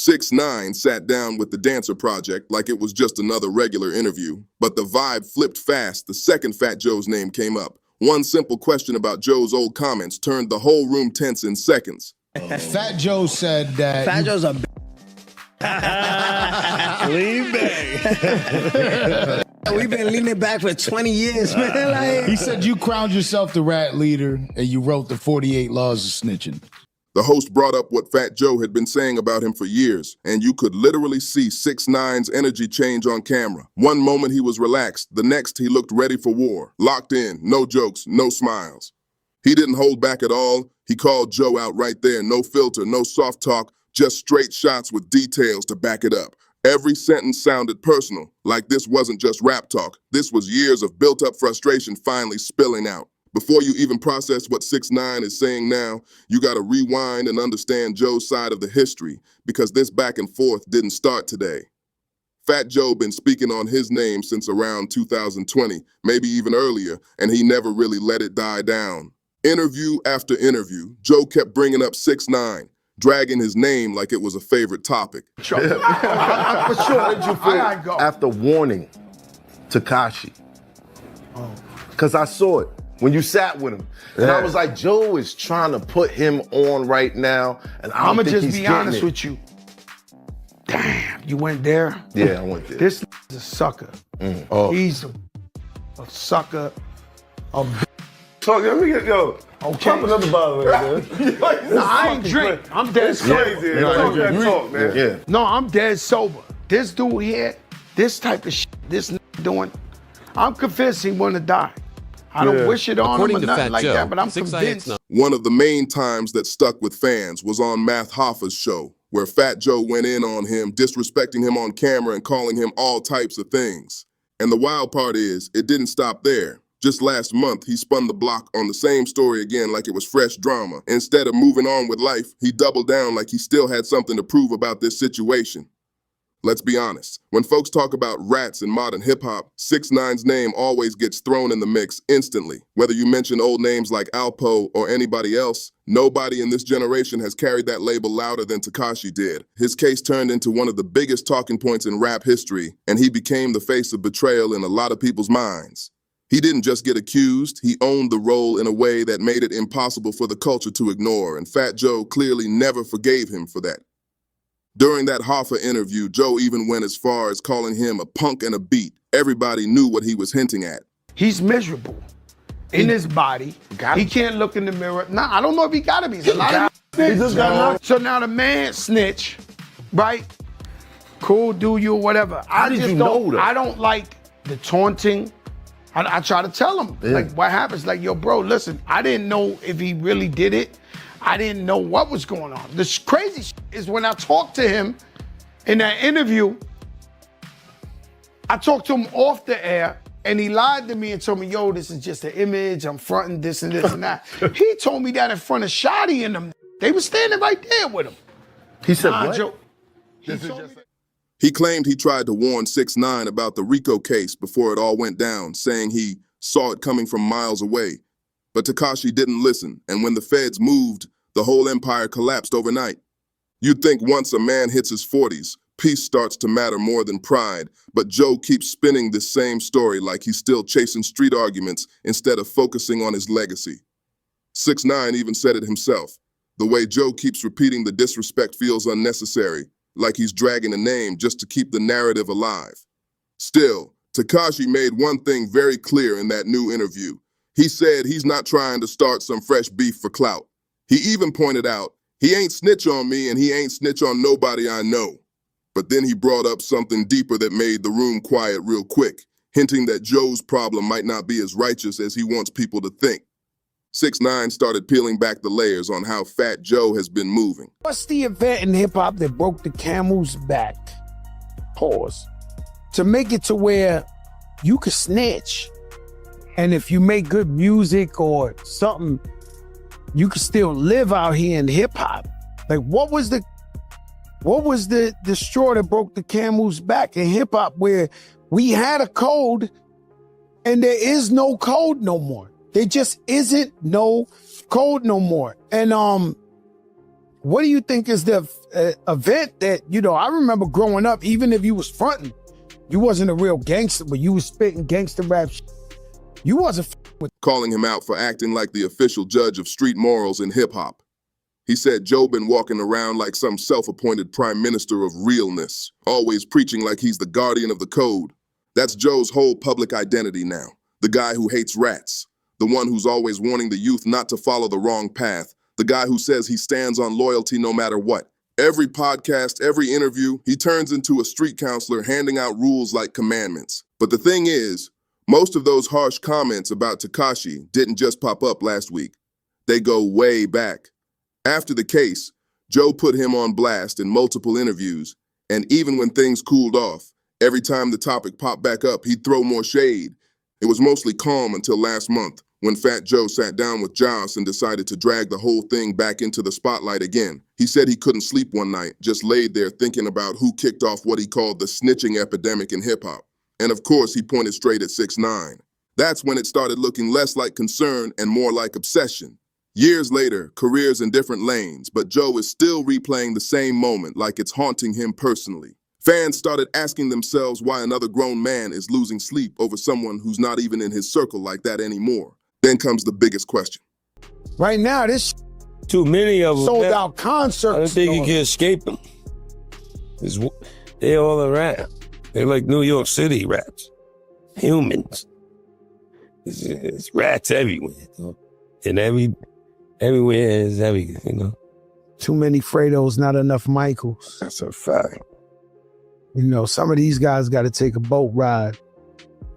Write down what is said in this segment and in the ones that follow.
6ix9ine sat down with the Dancer Project like it was just another regular interview, but the vibe flipped fast the second Fat Joe's name came up. One simple question about Joe's old comments turned the whole room tense in seconds. Fat Joe said that... Fat Joe's a Lean back. We've been leaning back for 20 years, man. Like... He said you crowned yourself the rat leader and you wrote the 48 Laws of Snitching. The host brought up what Fat Joe had been saying about him for years, and you could literally see 6ix9ine's energy change on camera. One moment he was relaxed, the next he looked ready for war. Locked in, no jokes, no smiles. He didn't hold back at all. He called Joe out right there, no filter, no soft talk, just straight shots with details to back it up. Every sentence sounded personal, like this wasn't just rap talk. This was years of built-up frustration finally spilling out. Before you even process what 6ix9ine is saying now, you gotta rewind and understand Joe's side of the history, because this back and forth didn't start today. Fat Joe been speaking on his name since around 2020, maybe even earlier, and he never really let it die down. Interview after interview, Joe kept bringing up 6ix9ine, dragging his name like it was a favorite topic. For sure. How did you feel after warning Tekashi? Because I saw it when you sat with him. And I was like, Joe is trying to put him on right now, and I'm gonna just be honest with you. Damn, you went there? Yeah, I went there. This is a sucker. He's a sucker. Talk, let me get, yo. Okay. Pop another bottle, man. No, I ain't drink. I'm dead It's sober. crazy. Talk that talk, man. Yeah. No, I'm dead sober. This dude here, this type of shit, this doing, I'm convinced he wanna die. I don't wish it on him or nothing like that, but I'm convinced. One of the main times that stuck with fans was on Math Hoffa's show, where Fat Joe went in on him, disrespecting him on camera and calling him all types of things. And the wild part is, it didn't stop there. Just last month, he spun the block on the same story again like it was fresh drama. Instead of moving on with life, he doubled down like he still had something to prove about this situation. Let's be honest, when folks talk about rats in modern hip-hop, 6ix9ine's name always gets thrown in the mix instantly. Whether you mention old names like Alpo or anybody else, nobody in this generation has carried that label louder than Tekashi did. His case turned into one of the biggest talking points in rap history, and he became the face of betrayal in a lot of people's minds. He didn't just get accused, he owned the role in a way that made it impossible for the culture to ignore, and Fat Joe clearly never forgave him for that. During that Hoffa interview, Joe even went as far as calling him a punk and a beat. Everybody knew what he was hinting at. He's miserable in his body. He can't look in the mirror. Nah, I don't know if he gotta be. He's a lot of He just got knocked. So now the man snitch, right? Cool, do you, whatever. I don't like the taunting. I try to tell him, like, what happens? Like, yo, bro, listen, I didn't know if he really did it. I didn't know what was going on. The crazy shit is when I talked to him in that interview, I talked to him off the air, and he lied to me and told me, yo, this is just an image, I'm fronting this and this and that. He told me that in front of Shotty and them. They were standing right there with him. He said, what? Joe, He claimed he tried to warn 6ix9ine about the Rico case before it all went down, saying he saw it coming from miles away. But Tekashi didn't listen, and when the feds moved, the whole empire collapsed overnight. You'd think once a man hits his 40s, peace starts to matter more than pride, but Joe keeps spinning this same story like he's still chasing street arguments instead of focusing on his legacy. 6ix9ine even said it himself. The way Joe keeps repeating the disrespect feels unnecessary, like he's dragging a name just to keep the narrative alive. Still, Tekashi made one thing very clear in that new interview. He said he's not trying to start some fresh beef for clout. He even pointed out, he ain't snitch on me and he ain't snitch on nobody I know. But then he brought up something deeper that made the room quiet real quick, hinting that Joe's problem might not be as righteous as he wants people to think. 6ix9ine started peeling back the layers on how Fat Joe has been moving. What's the event in hip-hop that broke the camel's back? Pause. To make it to where you could snitch, and if you make good music or something, you could still live out here in hip-hop. Like, what was the straw that broke the camel's back in hip-hop, where we had a code and there is no code no more? There just isn't no code no more. And what do you think is the event that, you know, I remember growing up, even if you was fronting, you wasn't a real gangster, but you was spitting gangster rap shit. You wasn't with calling him out for acting like the official judge of street morals in hip-hop. He said Joe been walking around like some self-appointed prime minister of realness, always preaching like he's the guardian of the code. That's Joe's whole public identity now, the guy who hates rats, the one who's always warning the youth not to follow the wrong path, the guy who says he stands on loyalty no matter what. Every podcast, every interview, he turns into a street counselor handing out rules like commandments. But the thing is, most of those harsh comments about Tekashi didn't just pop up last week. They go way back. After the case, Joe put him on blast in multiple interviews, and even when things cooled off, every time the topic popped back up, he'd throw more shade. It was mostly calm until last month, when Fat Joe sat down with Joss and decided to drag the whole thing back into the spotlight again. He said he couldn't sleep one night, just laid there thinking about who kicked off what he called the snitching epidemic in hip-hop. And of course, he pointed straight at 6ix9ine. That's when it started looking less like concern and more like obsession. Years later, careers in different lanes, but Joe is still replaying the same moment like it's haunting him personally. Fans started asking themselves why another grown man is losing sleep over someone who's not even in his circle like that anymore. Then comes the biggest question. right now, this Too many of them. sold out concerts. I don't think you can escape them. They're all around. They're like New York City rats. Humans. It's rats everywhere. And everywhere is everything, you know. Too many Fredos, not enough Michaels. That's a fact. You know, some of these guys got to take a boat ride,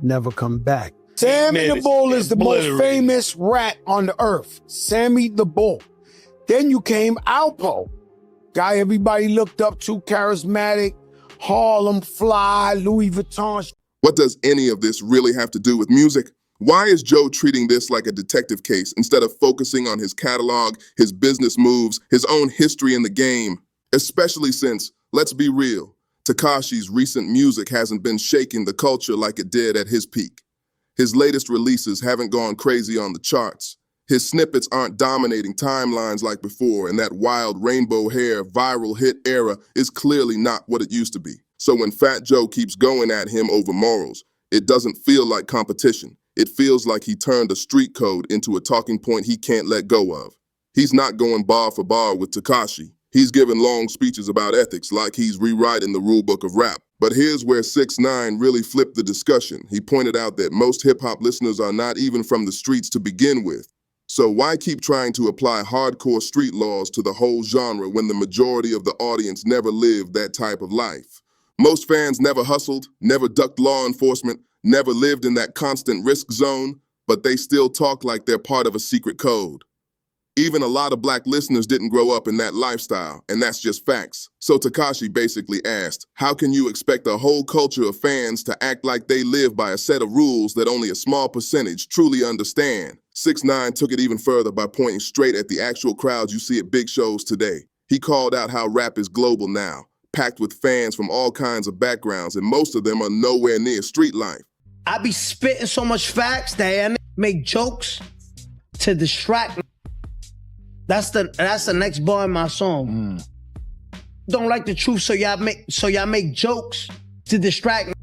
never come back. Sammy the Bull is the most famous rat on the earth. Sammy the Bull. Then you came Alpo, guy everybody looked up to, charismatic, Harlem fly, Louis Vuitton. What does any of this really have to do with music? Why is Joe treating this like a detective case instead of focusing on his catalog, his business moves, his own history in the game? Especially since, let's be real, Tekashi's recent music hasn't been shaking the culture like it did at his peak. His latest releases haven't gone crazy on the charts. His snippets aren't dominating timelines like before, and that wild rainbow hair viral hit era is clearly not what it used to be. So when Fat Joe keeps going at him over morals, it doesn't feel like competition. It feels like he turned a street code into a talking point he can't let go of. He's not going bar for bar with Tekashi. He's giving long speeches about ethics like he's rewriting the rule book of rap. But here's where 6ix9ine really flipped the discussion. He pointed out that most hip-hop listeners are not even from the streets to begin with. So why keep trying to apply hardcore street laws to the whole genre when the majority of the audience never lived that type of life? Most fans never hustled, never ducked law enforcement, never lived in that constant risk zone, but they still talk like they're part of a secret code. Even a lot of black listeners didn't grow up in that lifestyle, and that's just facts. So Tekashi basically asked, how can you expect a whole culture of fans to act like they live by a set of rules that only a small percentage truly understand? 6ix9ine took it even further by pointing straight at the actual crowds you see at big shows today. He called out how rap is global now, packed with fans from all kinds of backgrounds, and most of them are nowhere near street life. I be spitting so much facts that I make jokes to distract. That's the next bar in my song. Don't like the truth, so y'all make jokes to distract.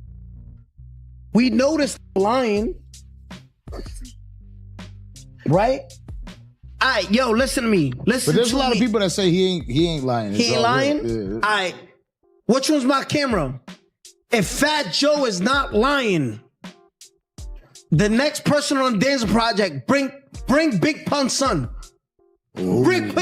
We know this lying, right? All right, yo, listen to me. Listen to me. But there's a lot of people that say he ain't lying. He ain't lying? Yeah. All right, which one's my camera? If Fat Joe is not lying, the next person on the Dance Project, bring Big Pun's son. Bring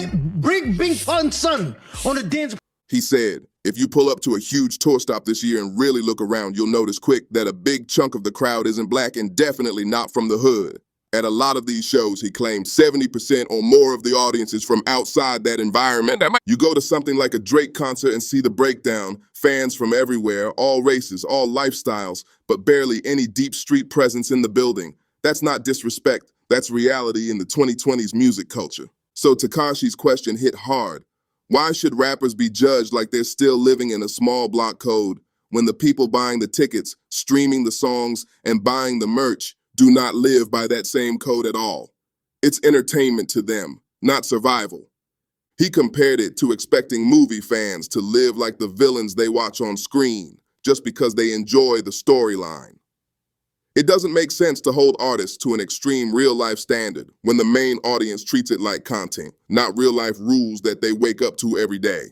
Big Pun's son on the Dance. He said, if you pull up to a huge tour stop this year and really look around, you'll notice quick that a big chunk of the crowd isn't black and definitely not from the hood. At a lot of these shows, he claimed 70% or more of the audience is from outside that environment. You go to something like a Drake concert and see the breakdown, fans from everywhere, all races, all lifestyles, but barely any deep street presence in the building. That's not disrespect, that's reality in the 2020s music culture. So Tekashi's question hit hard. Why should rappers be judged like they're still living in a small block code when the people buying the tickets, streaming the songs, and buying the merch do not live by that same code at all? It's entertainment to them, not survival. He compared it to expecting movie fans to live like the villains they watch on screen just because they enjoy the storyline. It doesn't make sense to hold artists to an extreme real-life standard when the main audience treats it like content, not real-life rules that they wake up to every day.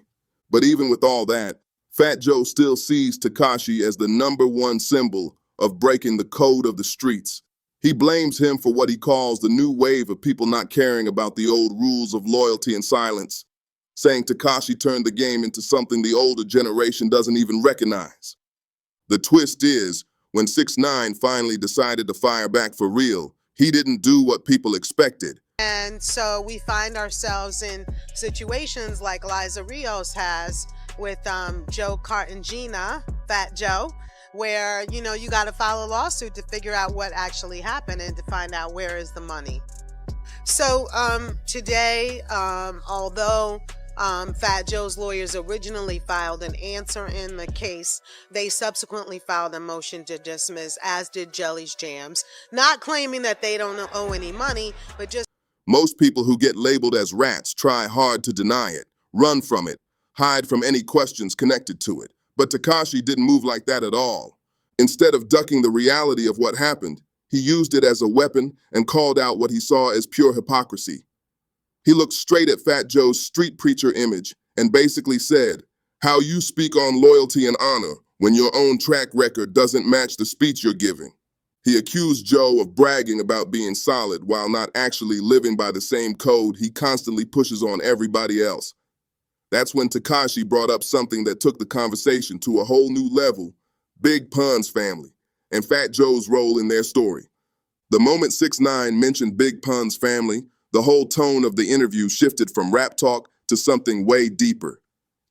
But even with all that, Fat Joe still sees Tekashi as the #1 symbol of breaking the code of the streets. He blames him for what he calls the new wave of people not caring about the old rules of loyalty and silence, saying Tekashi turned the game into something the older generation doesn't even recognize. The twist is, when 6ix9ine finally decided to fire back for real, he didn't do what people expected. And so we find ourselves in situations like Liza Rios has with Joe Cartagena, Fat Joe, where, you know, you got to file a lawsuit to figure out what actually happened and to find out where is the money. So today, although Fat Joe's lawyers originally filed an answer in the case, they subsequently filed a motion to dismiss, as did Jelly's Jams, not claiming that they don't owe any money, but just... Most people who get labeled as rats try hard to deny it, run from it, hide from any questions connected to it. But Tekashi didn't move like that at all. Instead of ducking the reality of what happened, he used it as a weapon and called out what he saw as pure hypocrisy. He looked straight at Fat Joe's street preacher image and basically said, "How you speak on loyalty and honor when your own track record doesn't match the speech you're giving." He accused Joe of bragging about being solid while not actually living by the same code he constantly pushes on everybody else. That's when Tekashi brought up something that took the conversation to a whole new level: Big Pun's family and Fat Joe's role in their story. The moment 6ix9ine mentioned Big Pun's family, the whole tone of the interview shifted from rap talk to something way deeper.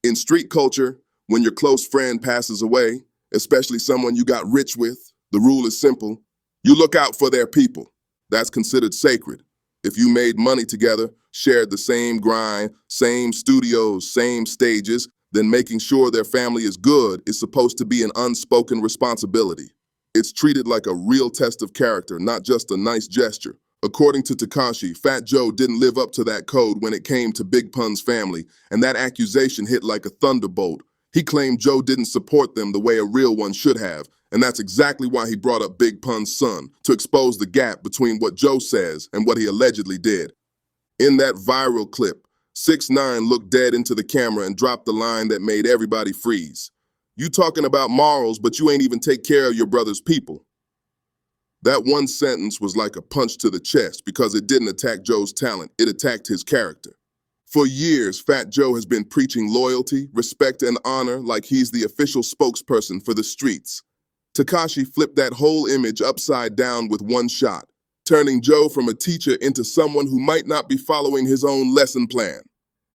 In street culture, when your close friend passes away, especially someone you got rich with, the rule is simple: you look out for their people. That's considered sacred. If you made money together, shared the same grind, same studios, same stages, then making sure their family is good is supposed to be an unspoken responsibility. It's treated like a real test of character, not just a nice gesture. According to Tekashi, Fat Joe didn't live up to that code when it came to Big Pun's family, and that accusation hit like a thunderbolt. He claimed Joe didn't support them the way a real one should have, and that's exactly why he brought up Big Pun's son, to expose the gap between what Joe says and what he allegedly did. In that viral clip, 6ix9ine looked dead into the camera and dropped the line that made everybody freeze. "You talking about morals, but you ain't even take care of your brother's people." That one sentence was like a punch to the chest because it didn't attack Joe's talent, it attacked his character. For years, Fat Joe has been preaching loyalty, respect, and honor like he's the official spokesperson for the streets. Tekashi flipped that whole image upside down with one shot, turning Joe from a teacher into someone who might not be following his own lesson plan.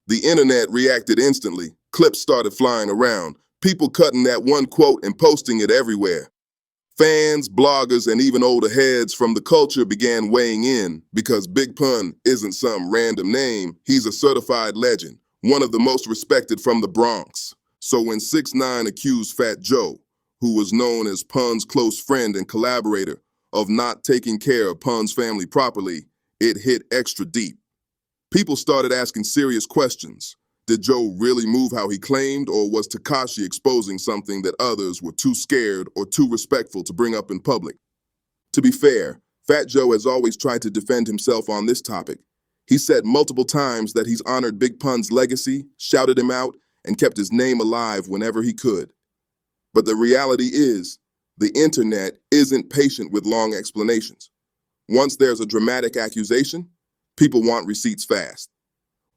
The internet reacted instantly. Clips started flying around, people cutting that one quote and posting it everywhere. Fans, bloggers, and even older heads from the culture began weighing in because Big Pun isn't some random name. He's a certified legend, one of the most respected from the Bronx. So when 6ix9ine accused Fat Joe, who was known as Pun's close friend and collaborator, of not taking care of Pun's family properly, it hit extra deep. People started asking serious questions. Did Joe really move how he claimed, or was Tekashi exposing something that others were too scared or too respectful to bring up in public? To be fair, Fat Joe has always tried to defend himself on this topic. He said multiple times that he's honored Big Pun's legacy, shouted him out, and kept his name alive whenever he could. But the reality is, the internet isn't patient with long explanations. Once there's a dramatic accusation, people want receipts fast.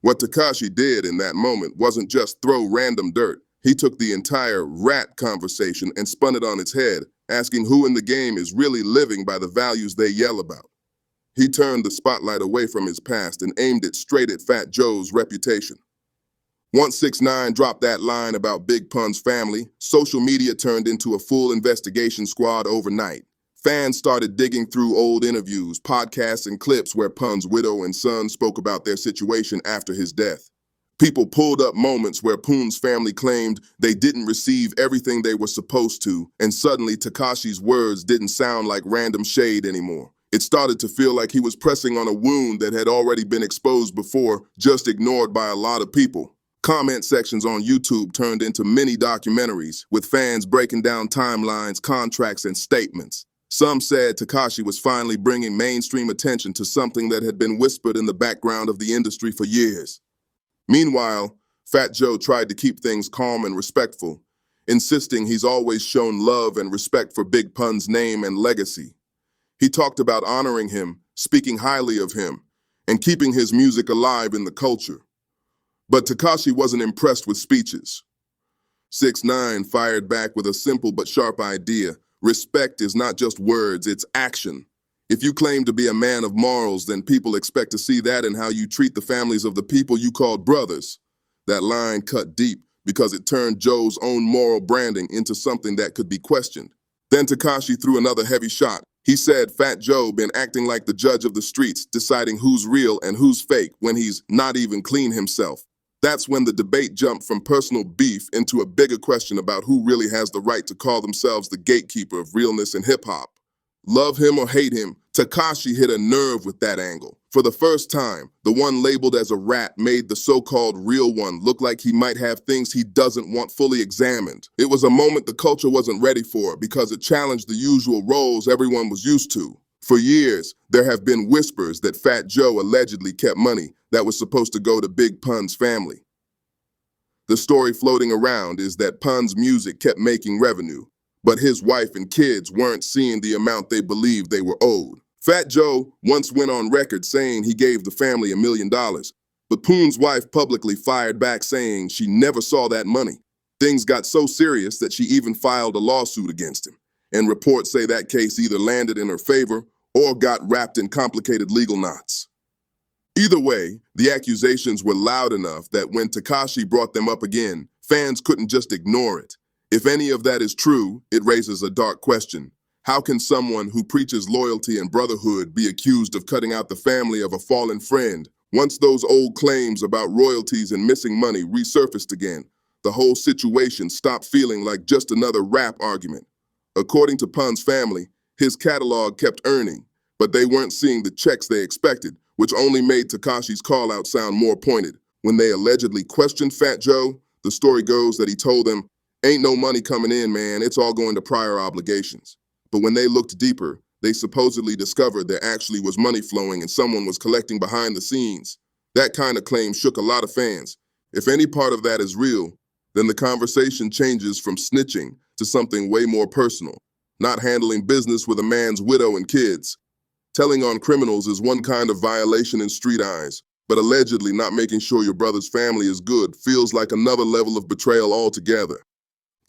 What Tekashi did in that moment wasn't just throw random dirt. He took the entire rat conversation and spun it on its head, asking who in the game is really living by the values they yell about. He turned the spotlight away from his past and aimed it straight at Fat Joe's reputation. Once 6ix9ine dropped that line about Big Pun's family, social media turned into a full investigation squad overnight. Fans started digging through old interviews, podcasts, and clips where Pun's widow and son spoke about their situation after his death. People pulled up moments where Pun's family claimed they didn't receive everything they were supposed to, and suddenly Tekashi's words didn't sound like random shade anymore. It started to feel like he was pressing on a wound that had already been exposed before, just ignored by a lot of people. Comment sections on YouTube turned into mini documentaries, with fans breaking down timelines, contracts, and statements. Some said Tekashi was finally bringing mainstream attention to something that had been whispered in the background of the industry for years. Meanwhile, Fat Joe tried to keep things calm and respectful, insisting he's always shown love and respect for Big Pun's name and legacy. He talked about honoring him, speaking highly of him, and keeping his music alive in the culture. But Tekashi wasn't impressed with speeches. 6ix9ine fired back with a simple but sharp idea. Respect is not just words, it's action. If you claim to be a man of morals, then people expect to see that in how you treat the families of the people you called brothers. That line cut deep because it turned Joe's own moral branding into something that could be questioned. Then Tekashi threw another heavy shot. He said Fat Joe been acting like the judge of the streets, deciding who's real and who's fake when he's not even clean himself. That's when the debate jumped from personal beef into a bigger question about who really has the right to call themselves the gatekeeper of realness in hip-hop. Love him or hate him, Tekashi hit a nerve with that angle. For the first time, the one labeled as a rat made the so-called real one look like he might have things he doesn't want fully examined. It was a moment the culture wasn't ready for because it challenged the usual roles everyone was used to. For years, there have been whispers that Fat Joe allegedly kept money that was supposed to go to Big Pun's family. The story floating around is that Pun's music kept making revenue, but his wife and kids weren't seeing the amount they believed they were owed. Fat Joe once went on record saying he gave the family $1 million, but Pun's wife publicly fired back saying she never saw that money. Things got so serious that she even filed a lawsuit against him, and reports say that case either landed in her favor or got wrapped in complicated legal knots. Either way, the accusations were loud enough that when Tekashi brought them up again, fans couldn't just ignore it. If any of that is true, it raises a dark question. How can someone who preaches loyalty and brotherhood be accused of cutting out the family of a fallen friend? Once those old claims about royalties and missing money resurfaced again, the whole situation stopped feeling like just another rap argument. According to Pun's family, his catalog kept earning, but they weren't seeing the checks they expected, which only made Tekashi's call-out sound more pointed. When they allegedly questioned Fat Joe, the story goes that he told them, "Ain't no money coming in, man, it's all going to prior obligations." But when they looked deeper, they supposedly discovered there actually was money flowing and someone was collecting behind the scenes. That kind of claim shook a lot of fans. If any part of that is real, then the conversation changes from snitching to something way more personal. Not handling business with a man's widow and kids. Telling on criminals is one kind of violation in street eyes, but allegedly not making sure your brother's family is good feels like another level of betrayal altogether.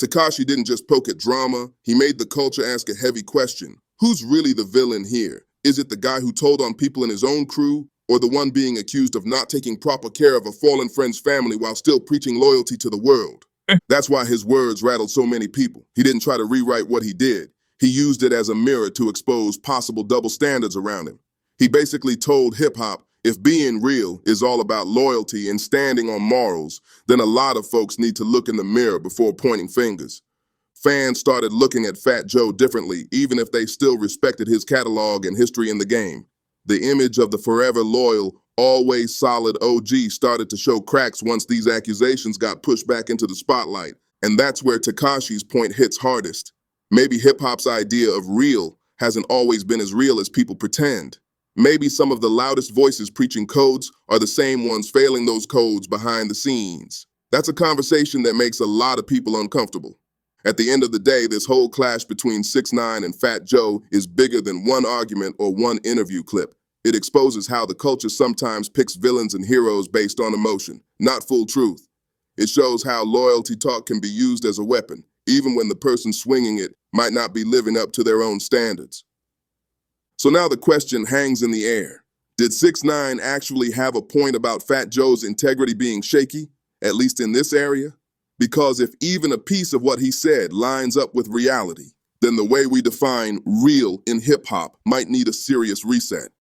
Tekashi didn't just poke at drama, he made the culture ask a heavy question. Who's really the villain here? Is it the guy who told on people in his own crew, or the one being accused of not taking proper care of a fallen friend's family while still preaching loyalty to the world? That's why his words rattled so many people. He didn't try to rewrite what he did. He used it as a mirror to expose possible double standards around him. He basically told hip-hop, if being real is all about loyalty and standing on morals, then a lot of folks need to look in the mirror before pointing fingers. Fans started looking at Fat Joe differently, even if they still respected his catalog and history in the game. The image of the forever loyal, always solid OG started to show cracks once these accusations got pushed back into the spotlight. And that's where Tekashi's point hits hardest. Maybe hip-hop's idea of real hasn't always been as real as people pretend. Maybe some of the loudest voices preaching codes are the same ones failing those codes behind the scenes. That's a conversation that makes a lot of people uncomfortable. At the end of the day, this whole clash between 6ix9ine and Fat Joe is bigger than one argument or one interview clip. It exposes how the culture sometimes picks villains and heroes based on emotion, not full truth. It shows how loyalty talk can be used as a weapon, even when the person swinging it might not be living up to their own standards. So now the question hangs in the air. Did 6ix9ine actually have a point about Fat Joe's integrity being shaky, at least in this area? Because if even a piece of what he said lines up with reality, then the way we define real in hip-hop might need a serious reset.